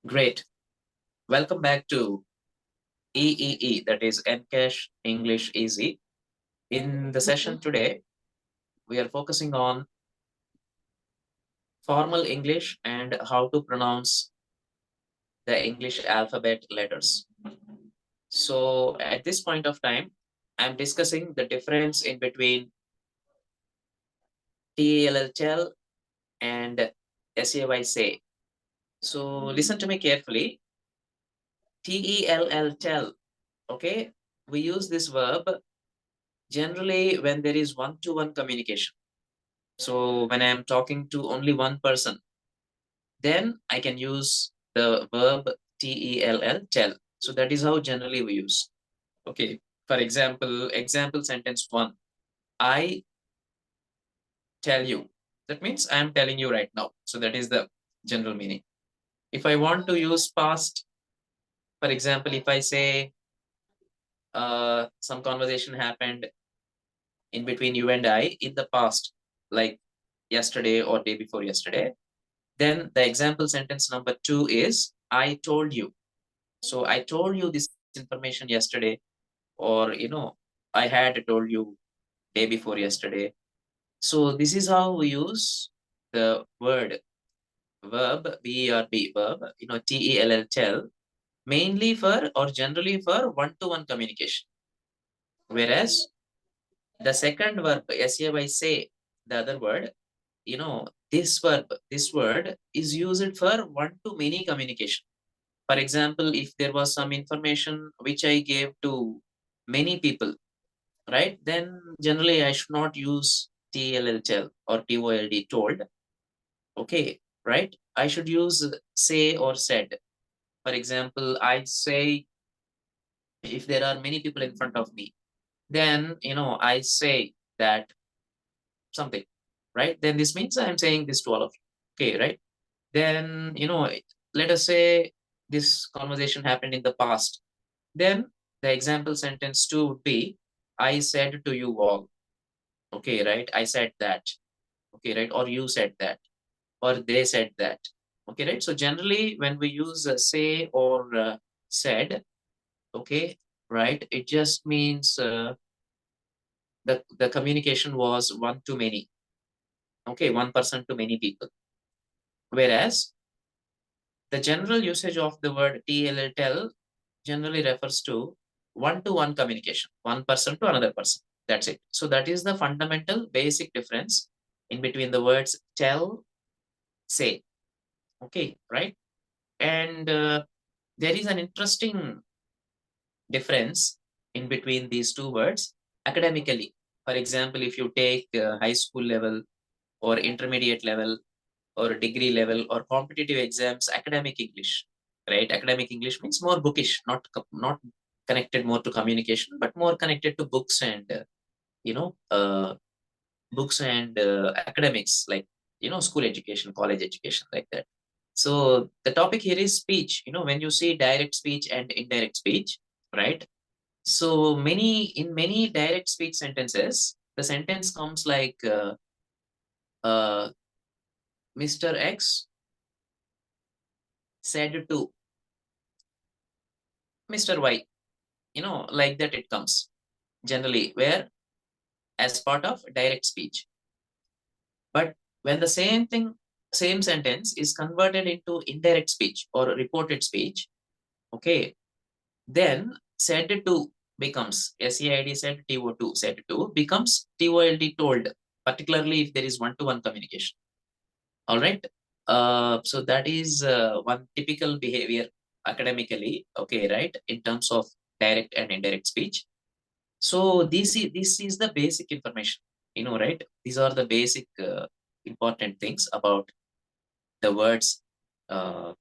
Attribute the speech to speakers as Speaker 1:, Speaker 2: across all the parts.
Speaker 1: Great. Welcome back to EEE, that is Encash English Easy. In the session today, we are focusing on formal English and how to pronounce the English alphabet letters. So, at this point of time, I'm discussing the difference in between TELL and SAY say. So, listen to me carefully. TELL, okay? We use this verb generally when there is one-to-one communication. So when I am talking to only one person, then I can use the verb tell. So that is how generally we use. Okay. For example sentence one, I tell you. That means I am telling you right now. So that is the general meaning. If I want to use past, for example, if I say some conversation happened in between you and I in the past, like yesterday or day before yesterday, then the example sentence number two is I told you. So I told you this information yesterday, or I had told you day before yesterday. So this is how we use the verb verb, tell, mainly for or generally for one-to-one communication. Whereas the second verb, say, the other word, this word is used for one-to-many communication. For example, if there was some information which I gave to many people, right? Then generally I should not use tell or told. Okay, right? I should use say or said. For example, I say if there are many people in front of me, then I say that something, right? Then this means I'm saying this to all of you. Okay, right? Then let us say this conversation happened in the past. Then the example sentence two would be, I said to you all. Okay, right? I said that. Okay, right? Or you said that. Or they said that. Okay, right? So generally, when we use say or said, okay, right? It just means the communication was one to many. Okay, one person to many people. Whereas the general usage of the word tell generally refers to one-to-one communication, one person to another person. That's it. So that is the fundamental basic difference in between the words tell, say. Okay, right? And there is an interesting difference in between these two words academically. For example, if you take high school level or intermediate level or degree level or competitive exams, academic English, right? Academic English means more bookish, not connected more to communication, but more connected to books and you know uh, academics, like school education, college education, like that. So the topic here is speech. When you see direct speech and indirect speech, right? So many direct speech sentences, the sentence comes like uh, Mr. X said to Mr. Y, like that it comes generally, where as part of direct speech. But when the same sentence is converted into indirect speech or reported speech, okay, then said to becomes SEID said TO2 said to becomes TOLD told, particularly if there is one-to-one communication. All right. So that is one typical behavior academically, okay, right, in terms of direct and indirect speech. So this is the basic information, right? These are the basic important things about the words uh,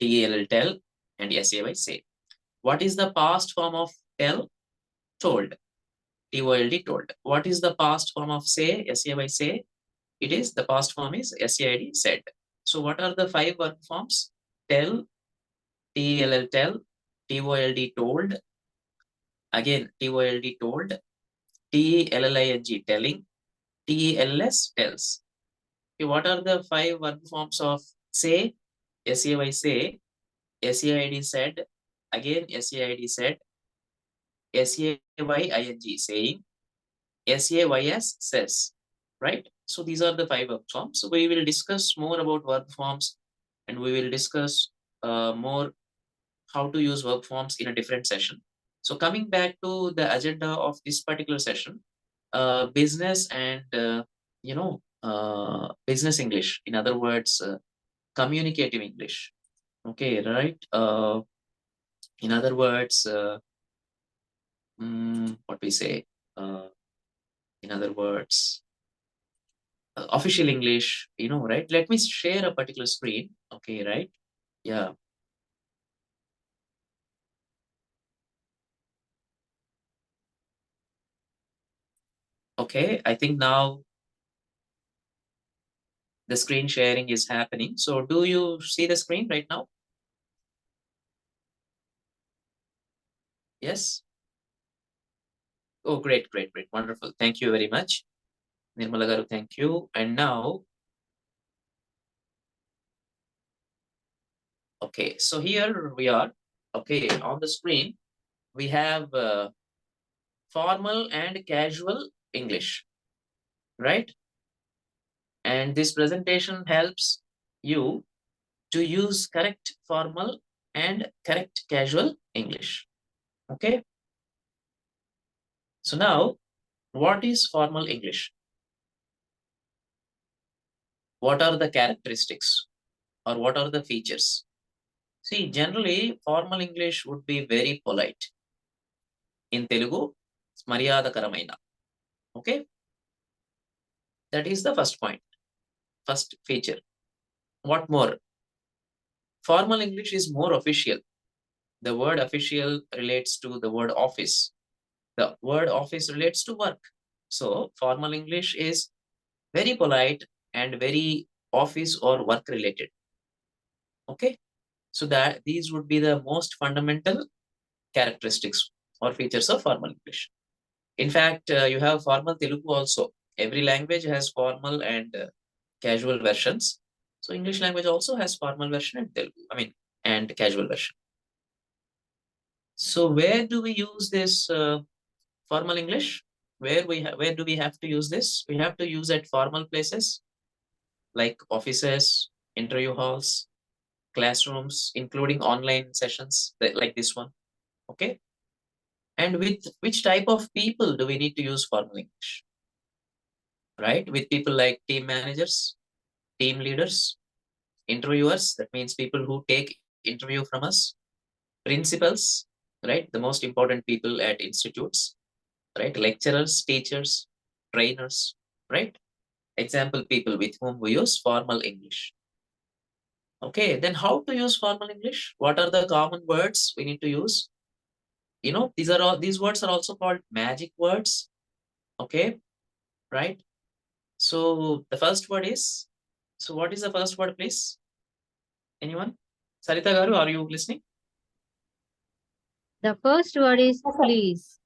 Speaker 1: tell and say. What is the past form of tell? Told. TOLD told. What is the past form of say? It is the past form is SAID said. So what are the five verb forms? Tell, tell, TOLD told, again TOLD told, TELLING telling, TELS tells. Okay, what are the five verb forms of say? SAY say. SAID said, again SAID said, SAYING saying, SAYS says, right? So these are the 5 verb forms. So we will discuss more about verb forms, and we will discuss more how to use verb forms in a different session. So coming back to the agenda of this particular session, business and business English, in other words, communicative English. Okay, right? In other words, what we say? In other words, official English, right? Let me share a particular screen. Okay, right? Yeah. Okay, I think now the screen sharing is happening. So do you see the screen right now? Yes? Oh, great, great, great. Wonderful. Thank you very much. Nirmala garu, thank you. And now, okay, so here we are. Okay, on the screen, we have formal and casual English, right? And this presentation helps you to use correct formal and correct casual English. Okay. So now, what is formal English? What are the characteristics or what are the features? See, generally, formal English would be very polite. In Telugu, Maryadakaramaina. Okay. That is the first point, first feature. What more? Formal English is more official. The word official relates to the word office. The word office relates to work. So formal English is very polite and very office or work related. Okay. So that these would be the most fundamental characteristics or features of formal English. In fact, you have formal Telugu also. Every language has formal and casual versions. So English language also has formal version and Telugu, and casual version. So where do we use this formal English? Where do we have to use this? We have to use at formal places like offices, interview halls, classrooms, including online sessions like this one. Okay. And with which type of people do we need to use formal English? Right? With people like team managers, team leaders, interviewers, that means people who take interview from us, principals, right? The most important people at institutes, right? Lecturers, teachers, trainers, right? Example people with whom we use formal English. Okay, then how to use formal English? What are the common words we need to use? These words are also called magic words. Okay, right? So the first word is, so what is the first word, please? Anyone? Sarita Garu, are you listening?
Speaker 2: The first word is please.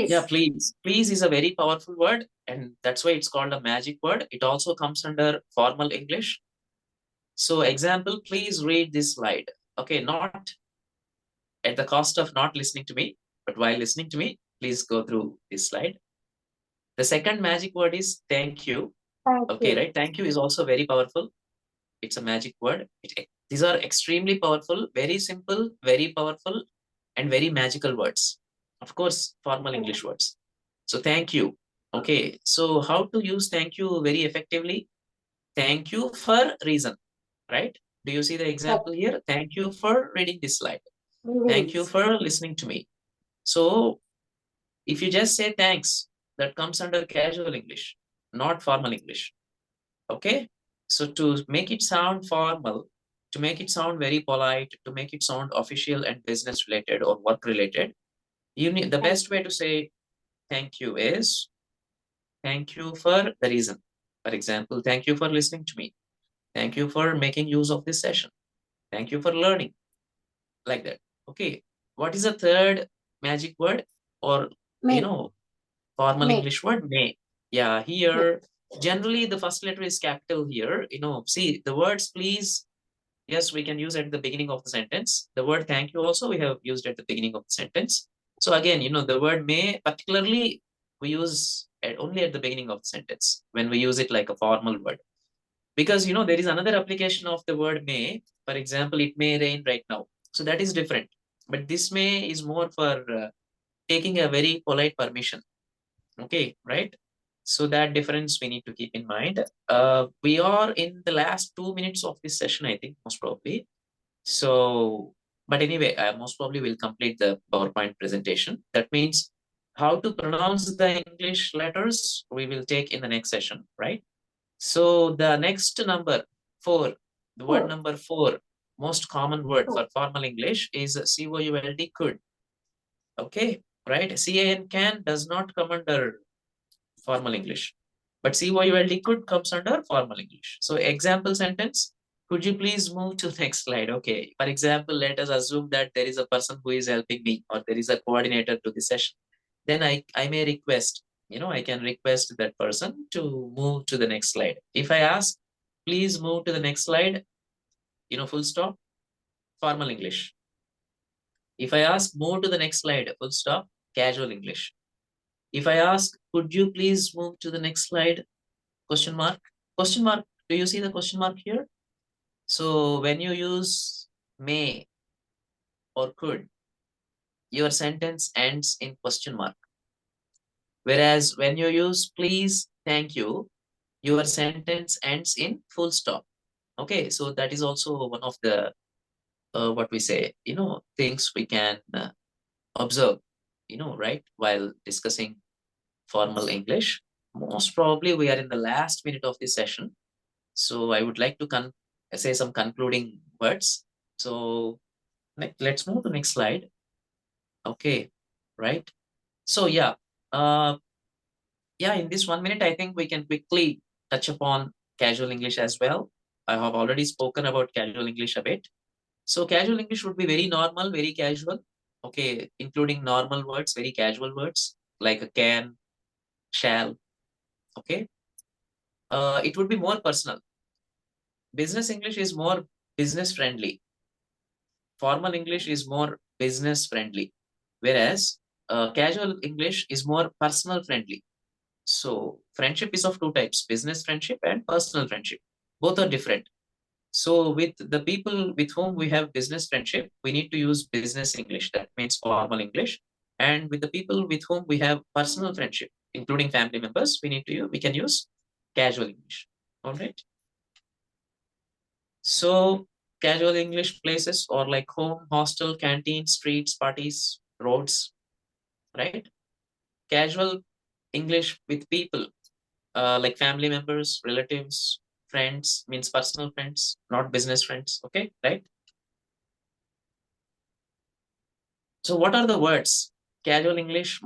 Speaker 1: Yeah, please. Please is a very powerful word, and that's why it's called a magic word. It also comes under formal English. So example, please read this slide. Okay, not at the cost of not listening to me, but while listening to me, please go through this slide. The second magic word is thank you. Okay, right? Thank you is also very powerful. It's a magic word. These are extremely powerful, very simple, very powerful, and very magical words. Of course, formal English words. So thank you. Okay, so how to use thank you very effectively? Thank you for reason, right? Do you see the example here? Thank you for reading this slide. Thank you for listening to me. So if you just say thanks, that comes under casual English, not formal English. Okay. So to make it sound formal, to make it sound very polite, to make it sound official and business related or work related, you need the best way to say thank you is thank you for the reason. For example, thank you for listening to me. Thank you for making use of this session. Thank you for learning. Like that. Okay. What is the third magic word or formal English word? May. Yeah, here generally the first letter is capital here. See the words please Yes, we can use at the beginning of the sentence. The word thank you also we have used at the beginning of the sentence. So again, the word may particularly we use only at the beginning of the sentence when we use it like a formal word. Because there is another application of the word may. For example, it may rain right now. So that is different. But this may is more for taking a very polite permission. Okay, right? So that difference we need to keep in mind. We are in the last 2 minutes of this session, I think, most probably. So, but anyway, most probably will complete the PowerPoint presentation. That means how to pronounce the English letters we will take in the next session, right? So the next number 4, the word number 4, most common word for formal English is COULD, could. Okay, right? CAN does not come under formal English, but COULD could comes under formal English. So example sentence, could you please move to next slide? Okay, for example, let us assume that there is a person who is helping me or there is a coordinator to the session. Then I may request, I can request that person to move to the next slide. If I ask, please move to the next slide, full stop, formal English. If I ask, move to the next slide, full stop, casual English. If I ask, could you please move to the next slide, question mark, question mark, do you see the question mark here? So when you use may or could, your sentence ends in question mark. Whereas when you use please, thank you, your sentence ends in full stop. Okay, so that is also one of the what we say, things we can observe, right, while discussing formal English. Most probably we are in the last minute of this session. So I would like to say some concluding words. So let's move to next slide. Okay, right. So yeah, in this 1 minute, I think we can quickly touch upon casual English as well. I have already spoken about casual English a bit. So casual English would be very normal, very casual. Okay, including normal words, very casual words like a can, shall. Okay, it would be more personal. Business English is more business friendly. Formal English is more business friendly, whereas casual English is more personal friendly. So friendship is of two types, business friendship and personal friendship. Both are different. So with the people with whom we have business friendship, we need to use business English. That means formal English. And with the people with whom we have personal friendship, including family members, we can use casual English. All right. So casual English places or like home, hostel, canteen, streets, parties, roads, right? Casual English with people, like family members, relatives, friends, means personal friends, not business friends. Okay, right? So what are the words? Casual English,